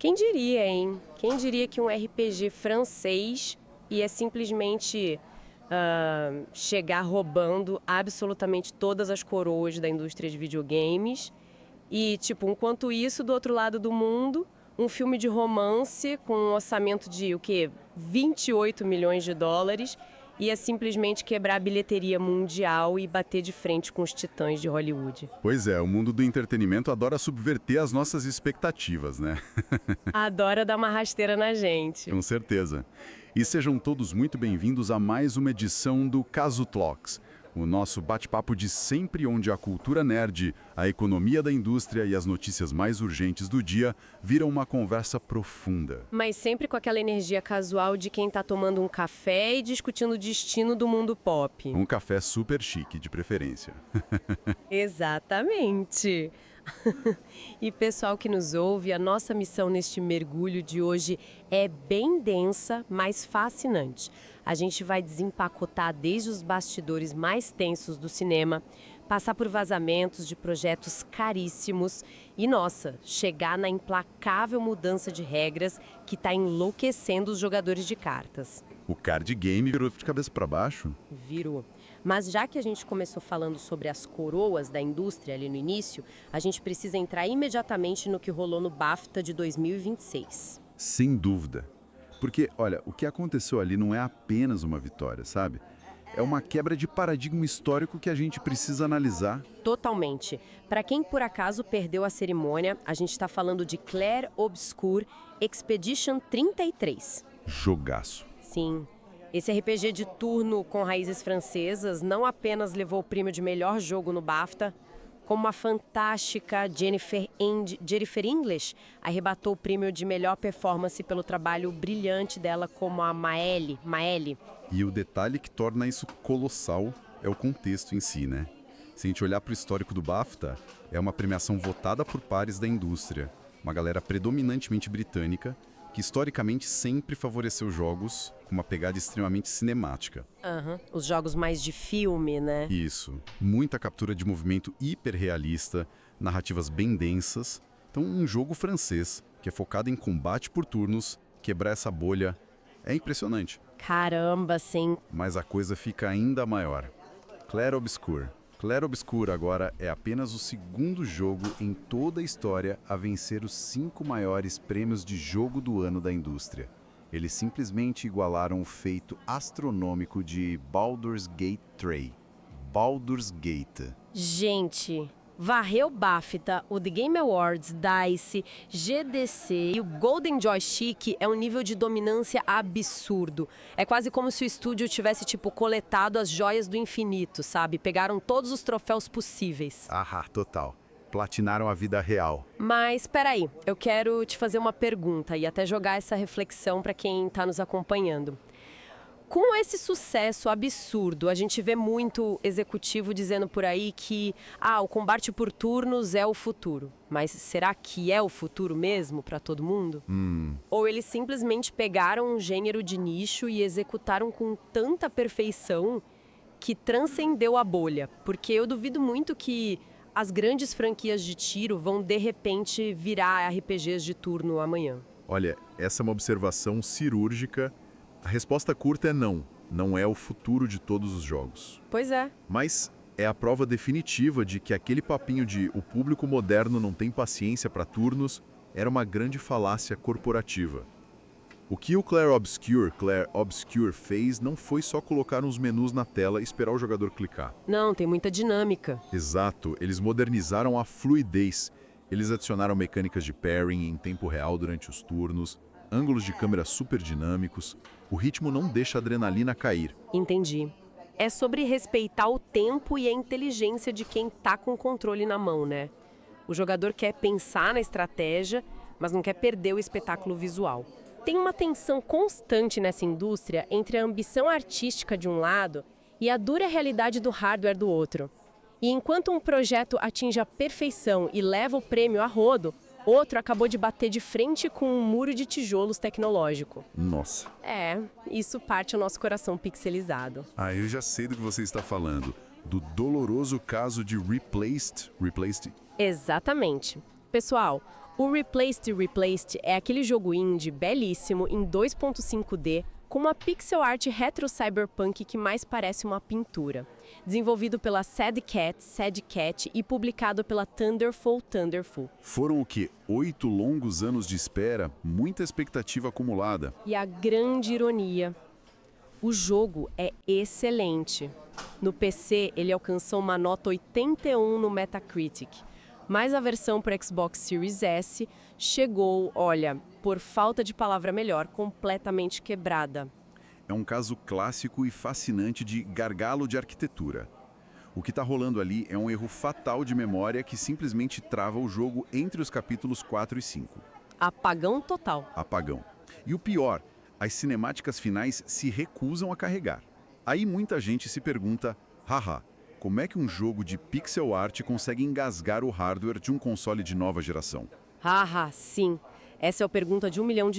Quem diria, hein? Quem diria que um RPG francês ia simplesmente chegar roubando absolutamente todas as coroas da indústria de videogames e, tipo, enquanto isso, do outro lado do mundo, um filme de romance com um orçamento de, 28 milhões de dólares ia simplesmente quebrar a bilheteria mundial e bater de frente com os titãs de Hollywood. Pois é, o mundo do entretenimento adora subverter as nossas expectativas, né? Adora dar uma rasteira na gente. Com certeza. E sejam todos muito bem-vindos a mais uma edição do Caso Talks, o nosso bate-papo de sempre onde a cultura nerd, a economia da indústria e as notícias mais urgentes do dia viram uma conversa profunda. Mas sempre com aquela energia casual de quem tá tomando um café e discutindo o destino do mundo pop. Um café super chique, de preferência. Exatamente. E pessoal que nos ouve, a nossa missão neste mergulho de hoje é bem densa, mas fascinante. A gente vai desempacotar desde os bastidores mais tensos do cinema, passar por vazamentos de projetos caríssimos e, nossa, chegar na implacável mudança de regras que está enlouquecendo os jogadores de cartas. O card game virou de cabeça para baixo? Virou. Mas já que a gente começou falando sobre as coroas da indústria ali no início, a gente precisa entrar imediatamente no que rolou no BAFTA de 2026. Sem dúvida. Porque, olha, o que aconteceu ali não é apenas uma vitória, sabe? É uma quebra de paradigma histórico que a gente precisa analisar. Totalmente. Para quem por acaso perdeu a cerimônia, a gente está falando de Clair Obscur Expedition 33. Jogaço. Sim. Esse RPG de turno com raízes francesas não apenas levou o prêmio de melhor jogo no BAFTA, como a fantástica Jennifer English arrebatou o prêmio de melhor performance pelo trabalho brilhante dela como a Maëlle. E o detalhe que torna isso colossal é o contexto em si, né? Se a gente olhar para o histórico do BAFTA, é uma premiação votada por pares da indústria, uma galera predominantemente britânica, que historicamente sempre favoreceu jogos com uma pegada extremamente cinemática. Os jogos mais de filme, né? Isso. Muita captura de movimento hiperrealista, narrativas bem densas. Então, um jogo francês que é focado em combate por turnos, quebrar essa bolha, é impressionante. Caramba, sim. Mas a coisa fica ainda maior. Clair Obscur. Clair Obscur agora é apenas o segundo jogo em toda a história a vencer os 5 maiores prêmios de jogo do ano da indústria. Eles simplesmente igualaram o feito astronômico de Baldur's Gate 3. Baldur's Gate. Gente, varreu BAFTA, o The Game Awards, DICE, GDC e o Golden Joystick é um nível de dominância absurdo. É quase como se o estúdio tivesse, coletado as joias do infinito, sabe? Pegaram todos os troféus possíveis. Total. Platinaram a vida real. Mas, peraí, eu quero te fazer uma pergunta e até jogar essa reflexão para quem está nos acompanhando. Com esse sucesso absurdo, a gente vê muito executivo dizendo por aí que o combate por turnos é o futuro. Mas será que é o futuro mesmo para todo mundo? Ou eles simplesmente pegaram um gênero de nicho e executaram com tanta perfeição que transcendeu a bolha? Porque eu duvido muito que as grandes franquias de tiro vão de repente virar RPGs de turno amanhã. Olha, essa é uma observação cirúrgica. A resposta curta é não. Não é o futuro de todos os jogos. Pois é. Mas é a prova definitiva de que aquele papinho de o público moderno não tem paciência para turnos era uma grande falácia corporativa. O que o Clair Obscur fez não foi só colocar uns menus na tela e esperar o jogador clicar. Não, tem muita dinâmica. Exato, eles modernizaram a fluidez. Eles adicionaram mecânicas de pairing em tempo real durante os turnos, ângulos de câmera super dinâmicos, o ritmo não deixa a adrenalina cair. Entendi. É sobre respeitar o tempo e a inteligência de quem tá com o controle na mão, né? O jogador quer pensar na estratégia, mas não quer perder o espetáculo visual. Tem uma tensão constante nessa indústria entre a ambição artística de um lado e a dura realidade do hardware do outro. E enquanto um projeto atinge a perfeição e leva o prêmio a rodo, outro acabou de bater de frente com um muro de tijolos tecnológico. Nossa. Isso parte o nosso coração pixelizado. Eu já sei do que você está falando. Do doloroso caso de Replaced. Exatamente. Pessoal, O Replaced é aquele jogo indie belíssimo em 2.5D com uma pixel art retro-cyberpunk que mais parece uma pintura. Desenvolvido pela Sad Cat e publicado pela Thunderful. Foram o quê? 8 longos anos de espera, muita expectativa acumulada. E a grande ironia, o jogo é excelente. No PC, ele alcançou uma nota 81 no Metacritic, mas a versão para Xbox Series S chegou, olha, por falta de palavra melhor, completamente quebrada. É um caso clássico e fascinante de gargalo de arquitetura. O que está rolando ali é um erro fatal de memória que simplesmente trava o jogo entre os capítulos 4 e 5. Apagão total. Apagão. E o pior, as cinemáticas finais se recusam a carregar. Aí muita gente se pergunta, haha, como é que um jogo de pixel art consegue engasgar o hardware de um console de nova geração? Haha, sim. Essa é a pergunta de $1 milhão.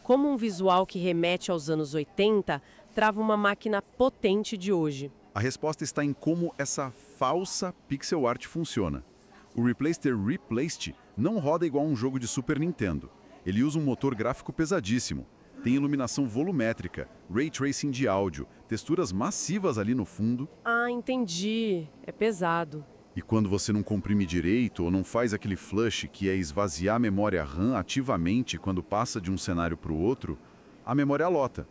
Como um visual que remete aos anos 80 trava uma máquina potente de hoje? A resposta está em como essa falsa pixel art funciona. O Replaced não roda igual um jogo de Super Nintendo. Ele usa um motor gráfico pesadíssimo. Tem iluminação volumétrica, ray tracing de áudio, texturas massivas ali no fundo. Ah, entendi. É pesado. E quando você não comprime direito ou não faz aquele flush que é esvaziar a memória RAM ativamente quando passa de um cenário para o outro, a memória lota.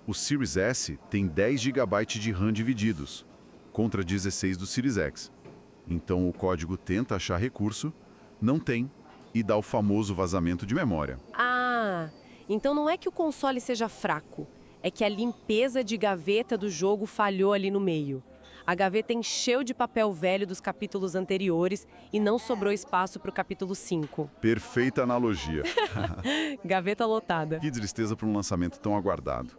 O Series S tem 10 GB de RAM divididos, contra 16 do Series X. Então o código tenta achar recurso, não tem, e dá o famoso vazamento de memória. Ah, então não é que o console seja fraco, é que a limpeza de gaveta do jogo falhou ali no meio. A gaveta encheu de papel velho dos capítulos anteriores e não sobrou espaço para o capítulo 5. Perfeita analogia. Gaveta lotada. Que tristeza para um lançamento tão aguardado.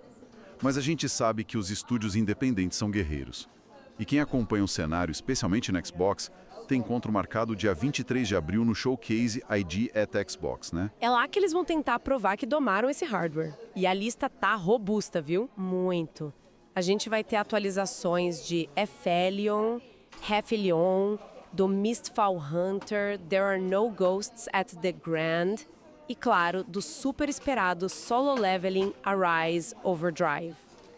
Mas a gente sabe que os estúdios independentes são guerreiros. E quem acompanha o cenário, especialmente no Xbox, tem encontro marcado dia 23 de abril no Showcase ID at Xbox, né? É lá que eles vão tentar provar que domaram esse hardware. E a lista tá robusta, viu? Muito. A gente vai ter atualizações de Aphelion, Hefelion, do Mistfall Hunter, There Are No Ghosts at the Grand e, claro, do super esperado Solo Leveling Arise Overdrive.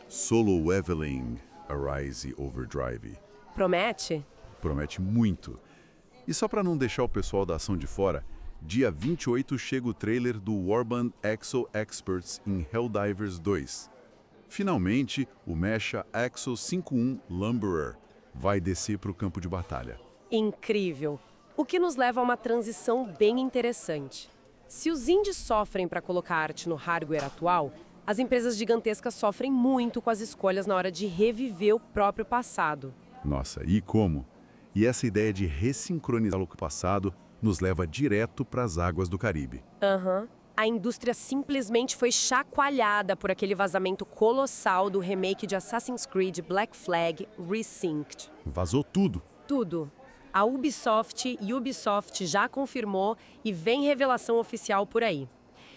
Solo Leveling Arise Overdrive. Promete? Promete muito. E só para não deixar o pessoal da ação de fora, dia 28 chega o trailer do Warband Exo Experts em Helldivers 2. Finalmente, o Mecha Exo 51 Lumberer vai descer para o campo de batalha. Incrível! O que nos leva a uma transição bem interessante. Se os indies sofrem para colocar arte no hardware atual, as empresas gigantescas sofrem muito com as escolhas na hora de reviver o próprio passado. Nossa, e como? E essa ideia de ressincronizar o passado nos leva direto para as águas do Caribe. A indústria simplesmente foi chacoalhada por aquele vazamento colossal do remake de Assassin's Creed Black Flag Resynced. Vazou tudo. Tudo. A Ubisoft já confirmou e vem revelação oficial por aí.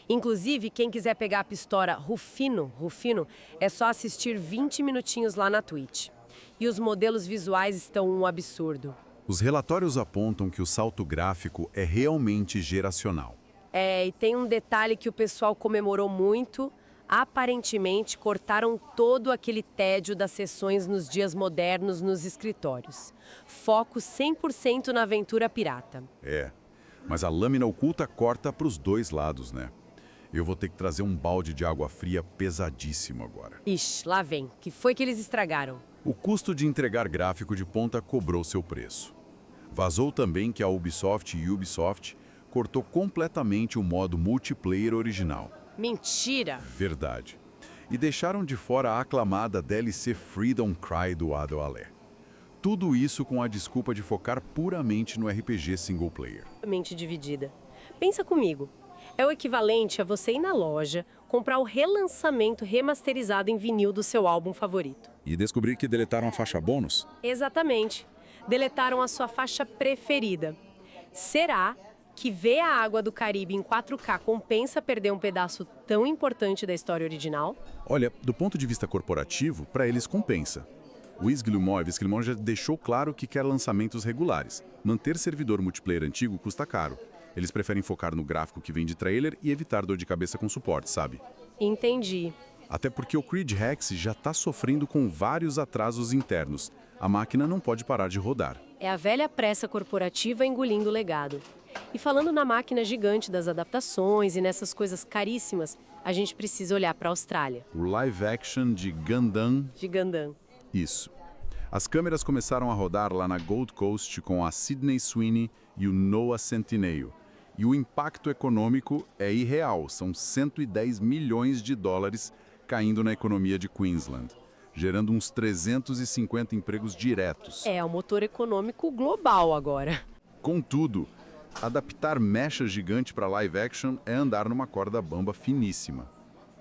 Inclusive, quem quiser pegar a pistola Rufino, é só assistir 20 minutinhos lá na Twitch. E os modelos visuais estão um absurdo. Os relatórios apontam que o salto gráfico é realmente geracional. E tem um detalhe que o pessoal comemorou muito. Aparentemente, cortaram todo aquele tédio das sessões nos dias modernos nos escritórios. Foco 100% na aventura pirata. Mas a lâmina oculta corta para os dois lados, né? Eu vou ter que trazer um balde de água fria pesadíssimo agora. Ixi, lá vem. Que foi que eles estragaram? O custo de entregar gráfico de ponta cobrou seu preço. Vazou também que a Ubisoft cortou completamente o modo multiplayer original. Mentira! Verdade. E deixaram de fora a aclamada DLC Freedom Cry do Adolé. Tudo isso com a desculpa de focar puramente no RPG single player. Mente dividida. Pensa comigo. É o equivalente a você ir na loja, comprar o relançamento remasterizado em vinil do seu álbum favorito. E descobrir que deletaram a faixa bônus? Exatamente. Deletaram a sua faixa preferida. Será que ver a água do Caribe em 4K compensa perder um pedaço tão importante da história original? Olha, do ponto de vista corporativo, para eles compensa. O Esguilmon já deixou claro que quer lançamentos regulares. Manter servidor multiplayer antigo custa caro. Eles preferem focar no gráfico que vem de trailer e evitar dor de cabeça com suporte, sabe? Entendi. Até porque o Creed Rex já está sofrendo com vários atrasos internos. A máquina não pode parar de rodar. É a velha pressa corporativa engolindo o legado. E falando na máquina gigante das adaptações e nessas coisas caríssimas, a gente precisa olhar para a Austrália. O live action de Gundam. De Gundam. Isso. As câmeras começaram a rodar lá na Gold Coast com a Sydney Sweeney e o Noah Centineo. E o impacto econômico é irreal, são 110 milhões de dólares caindo na economia de Queensland, gerando uns 350 empregos diretos. É o motor econômico global agora. Contudo, adaptar mecha gigante para live action é andar numa corda bamba finíssima.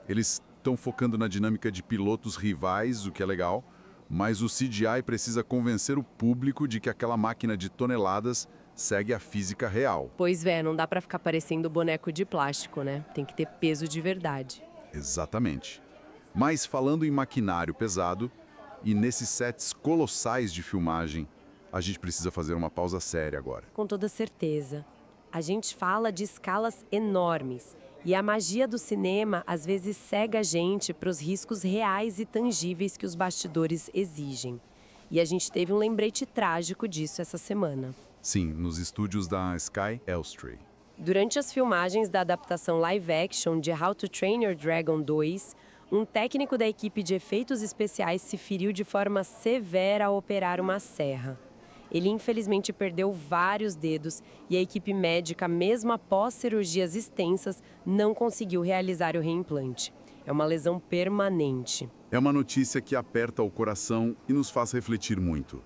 Eles estão focando na dinâmica de pilotos rivais, o que é legal, mas o CGI precisa convencer o público de que aquela máquina de toneladas segue a física real. Pois é, não dá pra ficar parecendo boneco de plástico, né? Tem que ter peso de verdade. Exatamente. Mas falando em maquinário pesado, e nesses sets colossais de filmagem, a gente precisa fazer uma pausa séria agora. Com toda certeza. A gente fala de escalas enormes. E a magia do cinema às vezes cega a gente para os riscos reais e tangíveis que os bastidores exigem. E a gente teve um lembrete trágico disso essa semana. Sim, nos estúdios da Sky Elstree. Durante as filmagens da adaptação live action de How to Train Your Dragon 2, um técnico da equipe de efeitos especiais se feriu de forma severa ao operar uma serra. Ele infelizmente perdeu vários dedos e a equipe médica, mesmo após cirurgias extensas, não conseguiu realizar o reimplante. É uma lesão permanente. É uma notícia que aperta o coração e nos faz refletir muito.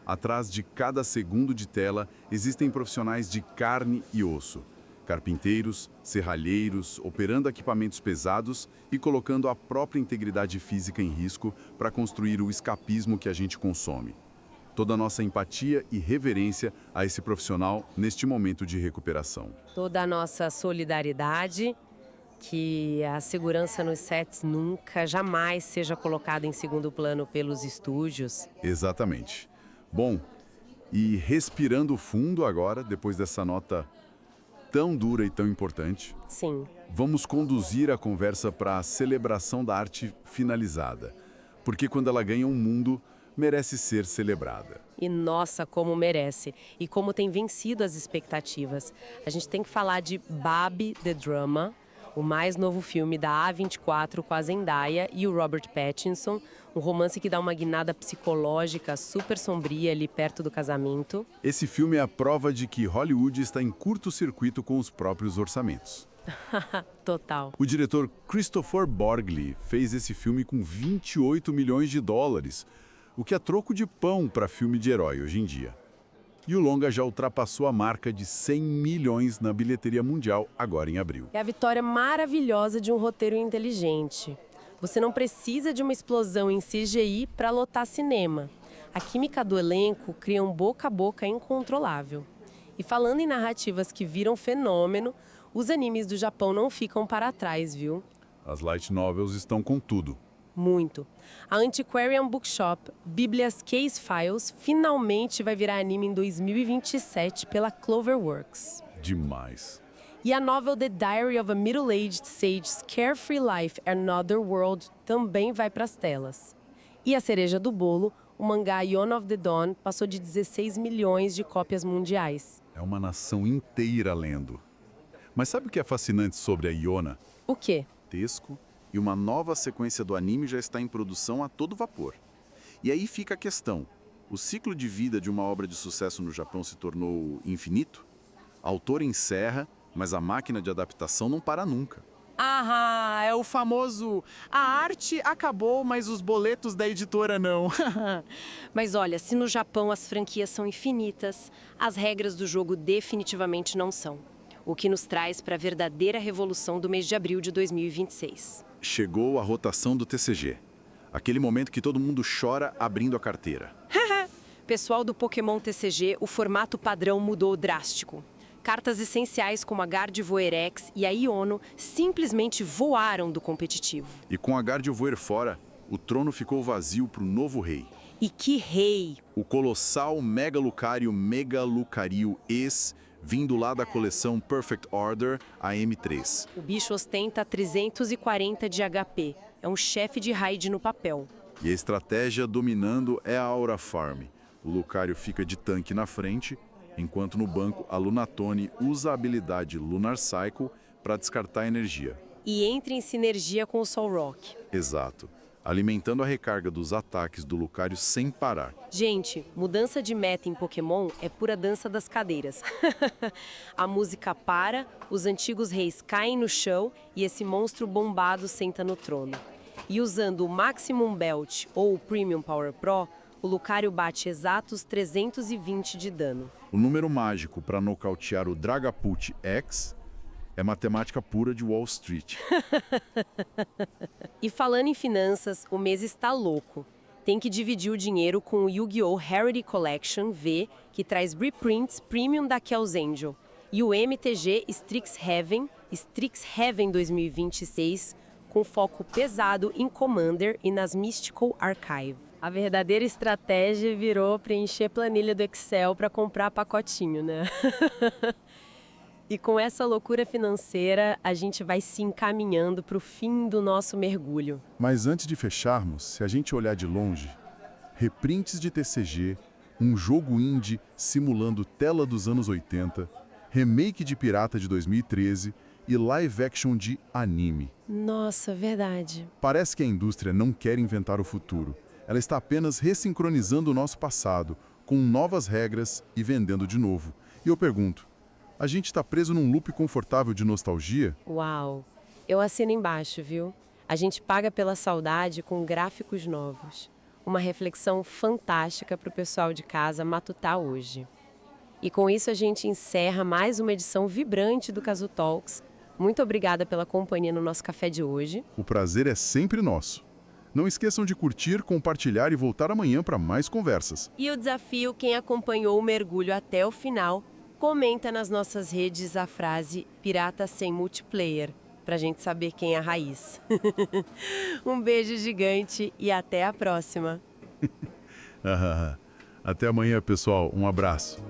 Atrás de cada segundo de tela existem profissionais de carne e osso. Carpinteiros, serralheiros, operando equipamentos pesados e colocando a própria integridade física em risco para construir o escapismo que a gente consome. Toda a nossa empatia e reverência a esse profissional neste momento de recuperação. Toda a nossa solidariedade, que a segurança nos sets nunca, jamais seja colocada em segundo plano pelos estúdios. Exatamente. Bom, e respirando fundo agora, depois dessa nota tão dura e tão importante, Sim. vamos conduzir a conversa para a celebração da arte finalizada. Porque quando ela ganha um mundo, merece ser celebrada. E nossa, como merece. E como tem vencido as expectativas. A gente tem que falar de Barbie The Drama, o mais novo filme da A24 com a Zendaya e o Robert Pattinson, um romance que dá uma guinada psicológica super sombria ali perto do casamento. Esse filme é a prova de que Hollywood está em curto-circuito com os próprios orçamentos. Total. O diretor Christopher Borgli fez esse filme com 28 milhões de dólares, o que é troco de pão para filme de herói hoje em dia. E o longa já ultrapassou a marca de 100 milhões na bilheteria mundial agora em abril. É a vitória maravilhosa de um roteiro inteligente. Você não precisa de uma explosão em CGI para lotar cinema. A química do elenco cria um boca a boca incontrolável. E falando em narrativas que viram fenômeno, os animes do Japão não ficam para trás, viu? As light novels estão com tudo. Muito. A Antiquarian Bookshop, Bíblias Case Files, finalmente vai virar anime em 2027 pela Cloverworks. Demais. E a novel The Diary of a Middle-Aged Sage's Carefree Life Another World também vai para as telas. E a cereja do bolo, o mangá Yona of the Dawn passou de 16 milhões de cópias mundiais. É uma nação inteira lendo. Mas sabe o que é fascinante sobre a Yona? O quê? Tesco. E uma nova sequência do anime já está em produção a todo vapor. E aí fica a questão: o ciclo de vida de uma obra de sucesso no Japão se tornou infinito? A autora encerra, mas a máquina de adaptação não para nunca. Ah, é o famoso a arte acabou, mas os boletos da editora não. Mas olha, se no Japão as franquias são infinitas, as regras do jogo definitivamente não são. O que nos traz para a verdadeira revolução do mês de abril de 2026. Chegou a rotação do TCG. Aquele momento que todo mundo chora abrindo a carteira. Pessoal do Pokémon TCG, o formato padrão mudou drástico. Cartas essenciais como a Gardevoir X e a Iono simplesmente voaram do competitivo. E com a Gardevoir fora, o trono ficou vazio para o novo rei. E que rei! O colossal Mega Lucario Ex vindo lá da coleção Perfect Order, a M3. O bicho ostenta 340 de HP. É um chefe de raid no papel. E a estratégia dominando é a Aura Farm. O Lucario fica de tanque na frente, enquanto no banco a Lunatone usa a habilidade Lunar Cycle para descartar energia. E entra em sinergia com o Solrock. Exato. Alimentando a recarga dos ataques do Lucario sem parar. Gente, mudança de meta em Pokémon é pura dança das cadeiras. A música para, os antigos reis caem no chão e esse monstro bombado senta no trono. E usando o Maximum Belt ou o Premium Power Pro, o Lucario bate exatos 320 de dano. O número mágico para nocautear o Dragapult X é matemática pura de Wall Street. E falando em finanças, o mês está louco. Tem que dividir o dinheiro com o Yu-Gi-Oh! Rarity Collection V, que traz reprints premium da Kells Angel, e o MTG Strixhaven 2026, com foco pesado em Commander e nas Mystical Archive. A verdadeira estratégia virou preencher planilha do Excel para comprar pacotinho, né? E com essa loucura financeira, a gente vai se encaminhando para o fim do nosso mergulho. Mas antes de fecharmos, se a gente olhar de longe, reprints de TCG, um jogo indie simulando tela dos anos 80, remake de Pirata de 2013 e live action de anime. Nossa, verdade. Parece que a indústria não quer inventar o futuro. Ela está apenas ressincronizando o nosso passado, com novas regras e vendendo de novo. E eu pergunto, a gente está preso num loop confortável de nostalgia? Uau! Eu assino embaixo, viu? A gente paga pela saudade com gráficos novos. Uma reflexão fantástica para o pessoal de casa matutar hoje. E com isso a gente encerra mais uma edição vibrante do Casu Talks. Muito obrigada pela companhia no nosso café de hoje. O prazer é sempre nosso. Não esqueçam de curtir, compartilhar e voltar amanhã para mais conversas. E o desafio, quem acompanhou o mergulho até o final, comenta nas nossas redes a frase Pirata sem multiplayer, pra gente saber quem é a raiz. Um beijo gigante e até a próxima. Até amanhã, pessoal. Um abraço.